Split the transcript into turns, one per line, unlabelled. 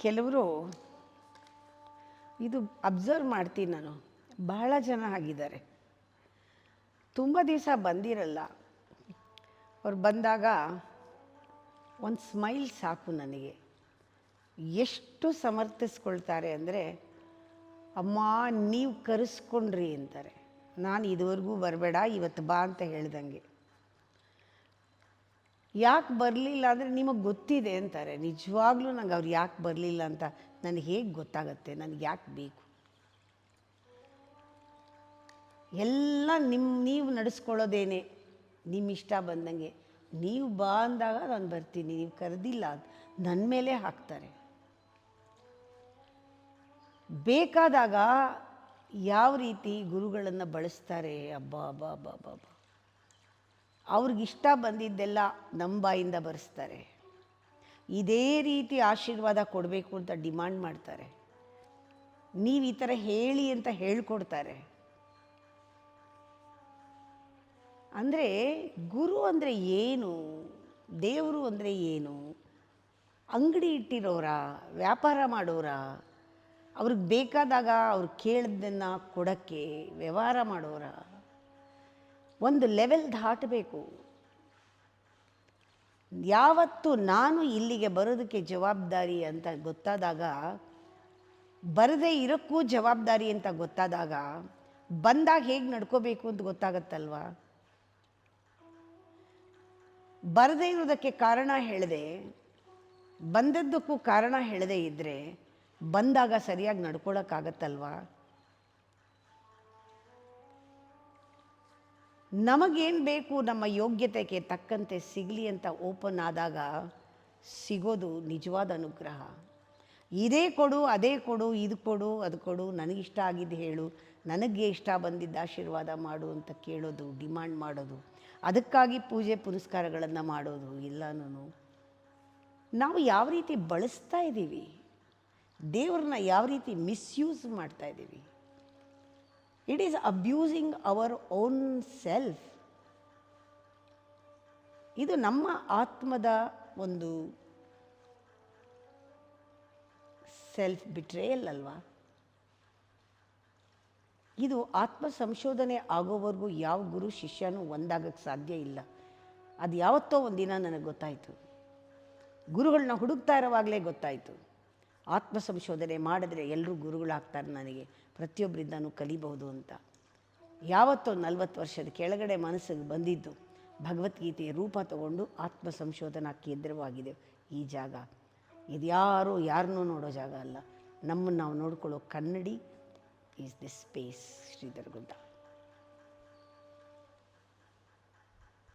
ಕೆಲವರು ಇದು ಅಬ್ಸರ್ವ್ ಮಾಡ್ತೀನಿ ನಾನು, ಬಹಳ ಜನ ಆಗಿದ್ದಾರೆ. ತುಂಬ ದಿವಸ ಬಂದಿರಲ್ಲ, ಅವ್ರು ಬಂದಾಗ ಒಂದು ಸ್ಮೈಲ್ ಸಾಕು ನನಗೆ. ಎಷ್ಟು ಸಮರ್ಥಿಸ್ಕೊಳ್ತಾರೆ ಅಂದರೆ, ಅಮ್ಮ ನೀವು ಕರೆಸ್ಕೊಂಡ್ರಿ ಅಂತಾರೆ. ನಾನು ಇದುವರೆಗೂ ಬರಬೇಡ, ಇವತ್ತು ಬಾ ಅಂತ ಹೇಳ್ದಂಗೆ. ಯಾಕೆ ಬರಲಿಲ್ಲ ಅಂದರೆ ನಿಮಗೆ ಗೊತ್ತಿದೆ ಅಂತಾರೆ. ನಿಜವಾಗ್ಲೂ ನಂಗೆ ಅವ್ರು ಯಾಕೆ ಬರಲಿಲ್ಲ ಅಂತ ನನಗೆ ಹೇಗೆ ಗೊತ್ತಾಗತ್ತೆ, ನನಗೆ ಯಾಕೆ ಬೇಕು? ಎಲ್ಲ ನೀವು ನಡೆಸ್ಕೊಳ್ಳೋದೇನೆ, ನಿಮ್ಮ ಇಷ್ಟ ಬಂದಂಗೆ. ನೀವು ಬಾ ಅಂದಾಗ ನಾನು ಬರ್ತೀನಿ, ನೀವು ಕರೆದಿಲ್ಲ ನನ್ನ ಮೇಲೆ ಹಾಕ್ತಾರೆ. ಬೇಕಾದಾಗ ಯಾವ ರೀತಿ ಗುರುಗಳನ್ನು ಬಳಸ್ತಾರೆ, ಅಬ್ಬಾ ಅಬ್ಬಾ ಅಬ್ಬಾ ಅಬ್ಬಾ ಅಬ್ಬಾ. ಅವ್ರಿಗಿಷ್ಟ ಬಂದಿದ್ದೆಲ್ಲ ನಮ್ಮ ಬಾಯಿಂದ ಬರೆಸ್ತಾರೆ. ಇದೇ ರೀತಿ ಆಶೀರ್ವಾದ ಕೊಡಬೇಕು ಅಂತ ಡಿಮಾಂಡ್ ಮಾಡ್ತಾರೆ. ನೀವು ಈ ಥರ ಹೇಳಿ ಅಂತ ಹೇಳ್ಕೊಡ್ತಾರೆ. ಅಂದರೆ ಗುರು ಅಂದರೆ ಏನು, ದೇವರು ಅಂದರೆ ಏನು? ಅಂಗಡಿ ಇಟ್ಟಿರೋರ, ವ್ಯಾಪಾರ ಮಾಡೋರ, ಅವ್ರಿಗೆ ಬೇಕಾದಾಗ ಅವ್ರು ಕೇಳಿದ್ದನ್ನು ಕೊಡೋಕ್ಕೆ ವ್ಯವಹಾರ ಮಾಡೋರ? ಒಂದು ಲೆವೆಲ್ ದಾಟಬೇಕು. ಯಾವತ್ತು ನಾನು ಇಲ್ಲಿಗೆ ಬರೋದಕ್ಕೆ ಜವಾಬ್ದಾರಿ ಅಂತ ಗೊತ್ತಾದಾಗ, ಬರದೇ ಇರೋಕ್ಕೂ ಜವಾಬ್ದಾರಿ ಅಂತ ಗೊತ್ತಾದಾಗ, ಬಂದಾಗ ಹೇಗೆ ನಡ್ಕೋಬೇಕು ಅಂತ ಗೊತ್ತಾಗತ್ತಲ್ವ. ಬರದೇ ಇರೋದಕ್ಕೆ ಕಾರಣ ಹೇಳದೆ, ಬಂದದ್ದಕ್ಕೂ ಕಾರಣ ಹೇಳದೇ ಇದ್ದರೆ ಬಂದಾಗ ಸರಿಯಾಗಿ ನಡ್ಕೊಳ್ಳೋಕ್ಕಾಗತ್ತಲ್ವ. ನಮಗೇನು ಬೇಕು ನಮ್ಮ ಯೋಗ್ಯತೆಗೆ ತಕ್ಕಂತೆ ಸಿಗಲಿ ಅಂತ ಓಪನ್ ಆದಾಗ ಸಿಗೋದು ನಿಜವಾದ ಅನುಗ್ರಹ. ಇದೇ ಕೊಡು, ಅದೇ ಕೊಡು, ಇದು ಕೊಡು, ಅದು ಕೊಡು, ನನಗಿಷ್ಟ ಆಗಿದ್ದು ಹೇಳು, ನನಗೆ ಇಷ್ಟ ಬಂದಿದ್ದ ಆಶೀರ್ವಾದ ಮಾಡು ಅಂತ ಕೇಳೋದು, ಡಿಮಾಂಡ್ ಮಾಡೋದು, ಅದಕ್ಕಾಗಿ ಪೂಜೆ ಪುನಸ್ಕಾರಗಳನ್ನು ಮಾಡೋದು ಎಲ್ಲನೂ ನಾವು ಯಾವ ರೀತಿ ಬಳಸ್ತಾ ಇದ್ದೀವಿ, ದೇವ್ರನ್ನ ಯಾವ ರೀತಿ ಮಿಸ್ಯೂಸ್ ಮಾಡ್ತಾ ಇದ್ದೀವಿ. It is abusing our own self. ಇದು ನಮ್ಮ ಆತ್ಮದ ಒಂದು ಸೆಲ್ಫ್ ಬಿಟ್ರೇಯಲ್ ಅಲ್ವಾ. ಇದು ಆತ್ಮ ಸಂಶೋಧನೆ ಆಗೋವರೆಗೂ ಯಾವ ಗುರು ಶಿಷ್ಯನೂ ಒಂದಾಗಕ್ಕೆ ಸಾಧ್ಯ ಇಲ್ಲ. ಅದು ಯಾವತ್ತೋ ಒಂದಿನ ನನಗೆ ಗೊತ್ತಾಯಿತು. ಗುರುಗಳನ್ನ ಹುಡುಕ್ತಾ ಇರೋವಾಗಲೇ ಗೊತ್ತಾಯಿತು, ಆತ್ಮ ಸಂಶೋಧನೆ ಮಾಡಿದ್ರೆ ಎಲ್ಲರೂ ಗುರುಗಳಾಗ್ತಾರೆ, ನನಗೆ ಪ್ರತಿಯೊಬ್ಬರಿಂದನೂ ಕಲಿಬಹುದು ಅಂತ. ಯಾವತ್ತೋ 40 ವರ್ಷದ ಕೆಳಗಡೆ ಮನಸ್ಸಿಗೆ ಬಂದಿದ್ದು ಭಗವದ್ಗೀತೆಯ ರೂಪ ತಗೊಂಡು ಆತ್ಮ ಸಂಶೋಧನಾ ಕೇಂದ್ರವಾಗಿದೆ ಈ ಜಾಗ. ಇದು ಯಾರನ್ನೂ ನೋಡೋ ಜಾಗ ಅಲ್ಲ, ನಮ್ಮನ್ನು ನಾವು ನೋಡ್ಕೊಳ್ಳೋ ಕನ್ನಡಿ ಈಸ್ ದಿಸ್ ಸ್ಪೇಸ್. ಶ್ರೀಧರ್ ಗುಡ್ಡ.